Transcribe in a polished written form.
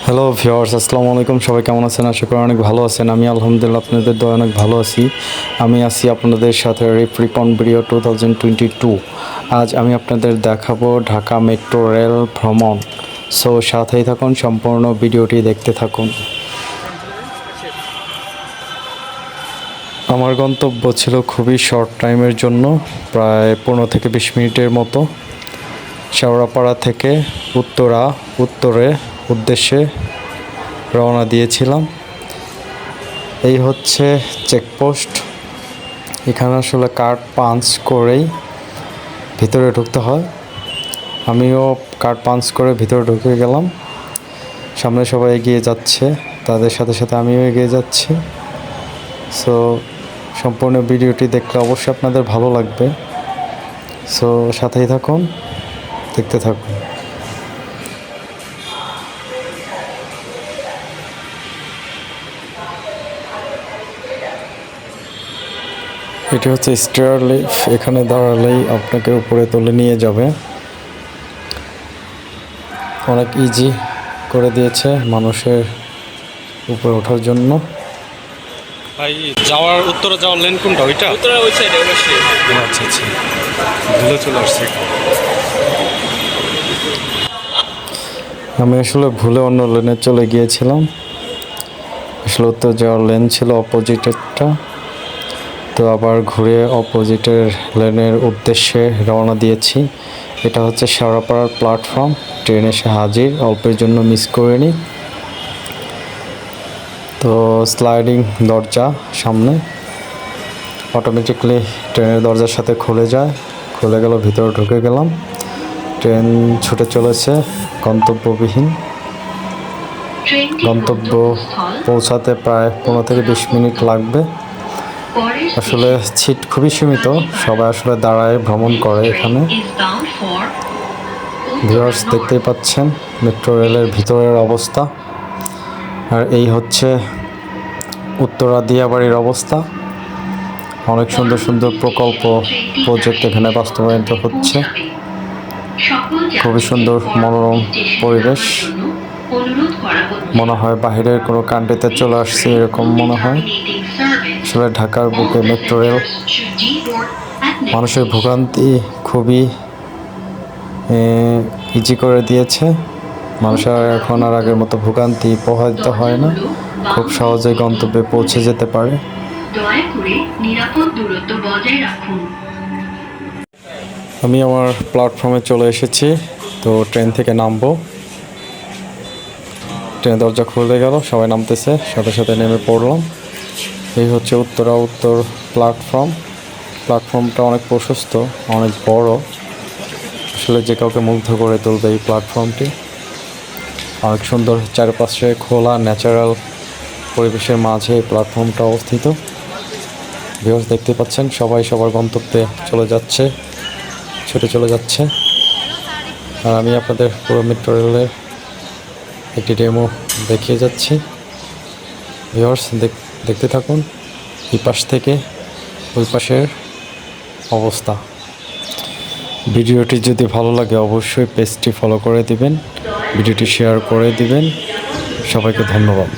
Hello viewers, আসসালামু আলাইকুম। সবাই কেমন আছেন? আশা করি অনেক ভালো আছেন। আমি আলহামদুলিল্লাহ আপনাদের দয়া অনেক ভালো আছি। আমি আছি আপনাদের সাথে রিপ্রিকন ভিডিও 2022। আজ আমি আপনাদের দেখাবো ঢাকা মেট্রো রেল ভ্রমণ। সো সাথেই থাকুন, সম্পূর্ণ ভিডিওটি দেখতে থাকুন। আমার গন্তব্য ছিল খুবই শর্ট টাইমের জন্য, প্রায় 15 থেকে 20 মিনিটের মতো। শেওড়াপাড়া থেকে উত্তরে উদ্দেশ্যে রওনা দিয়েছিলাম। এই হচ্ছে চেকপোস্ট। এখানে আসলে কার্ড পাঞ্চ করেই ভিতরে ঢুকতে হয়। আমিও কার্ড পাঞ্চ করে ভিতরে ঢুকে গেলাম। সামনে সবাই এগিয়ে যাচ্ছে, তাদের সাথে সাথে আমিও এগিয়ে যাচ্ছি। সো সম্পূর্ণ ভিডিওটি দেখলে অবশ্যই আপনাদের ভালো লাগবে। সো সাথেই থাকুন, দেখতে থাকুন। এটি হচ্ছে স্টেয়ার লিফট। এখানে দাঁড়ালেই আপনাকে উপরে তুলে নিয়ে যাবে। অনেক ইজি করে দিয়েছে মানুষের উপরে ওঠার জন্য। ভাই উত্তরে যাওয়ার লেন কোনটা? ওইটা উত্তরে ওই সাইডে অবশ্যই। আচ্ছা আচ্ছা, ভুলে চলে আসছে। আমি আসলে ভুলে অন্য লেনে চলে গিয়েছিলাম। আসলে উত্তর যাওয়ার লেন ছিল অপোজিটেরটা, তো আবার ঘুরে অপোজিটের লেনের উদ্দেশ্যে রওনা দিয়েছি। এটা হচ্ছে শেওড়াপাড়ার প্ল্যাটফর্ম। ট্রেন এসে হাজির, অল্পের জন্য মিস করিনি। তো স্লাইডিং দরজা সামনে, অটোমেটিকলি ট্রেনের দরজার সাথে খুলে গেল, ভিতরে ঢুকে গেলাম। ট্রেন ছুটে চলেছে গন্তব্যবিহীন। গন্তব্য পৌঁছাতে প্রায় 15 থেকে 20 মিনিট লাগবে। আসলে সিট খুবই সীমিত, সবাই আসলে দাঁড়ায় ভ্রমণ করে এখানে। ভিউয়ার্স, দেখতেই পাচ্ছেন মেট্রো রেলের ভিতরের অবস্থা। আর এই হচ্ছে উত্তরা দিয়াবাড়ির অবস্থা। অনেক সুন্দর সুন্দর প্রজেক্ট এখানে বাস্তবায়িত হচ্ছে। খুবই সুন্দর মনোরম পরিবেশ। মনে হয় বাহিরের কোনো কান্ট্রিতে চলে আসছে, এরকম মনে হয়। আসলে ঢাকার বুকে মেট্রো রেল মানুষের ভোগান্তি খুবই ইজি করে দিয়েছে। মানুষের এখন আর আগের মতো ভোগান্তি পোহাইতে হয় না, খুব সহজে গন্তব্যে পৌঁছে যেতে পারে। দয়া করে নিরাপদ দূরত্ব বজায় রাখুন। আমি আমার প্ল্যাটফর্মে চলে এসেছি। তো ট্রেন থেকে নামবো। ট্রেনের দরজা খুলে গেল, সবাই নামতেছে, সাথে সাথে নেমে পড়লাম। এই হচ্ছে উত্তর প্ল্যাটফর্মটা অনেক প্রশস্ত, অনেক বড়। আসলে যে কাউকে মুগ্ধ করে তুলবে এই প্ল্যাটফর্মটি। অনেক সুন্দর, চারপাশে খোলা ন্যাচারাল পরিবেশের মাঝে এই প্ল্যাটফর্মটা অবস্থিত। ভিউয়ার্স, দেখতে পাচ্ছেন সবাই সবার গন্তব্যে ছুটে চলে যাচ্ছে। আর আমি আপনাদের পুরো মেট্রো রেলের একটি ডেমো দেখিয়ে যাচ্ছি। ভিউয়ার্স, দেখতে থাকুন এই পাশ থেকে ওই পাশের অবস্থা। ভিডিওটি যদি ভালো লাগে অবশ্যই পেজটি ফলো করে দিবেন, ভিডিওটি শেয়ার করে দিবেন। সবাইকে ধন্যবাদ।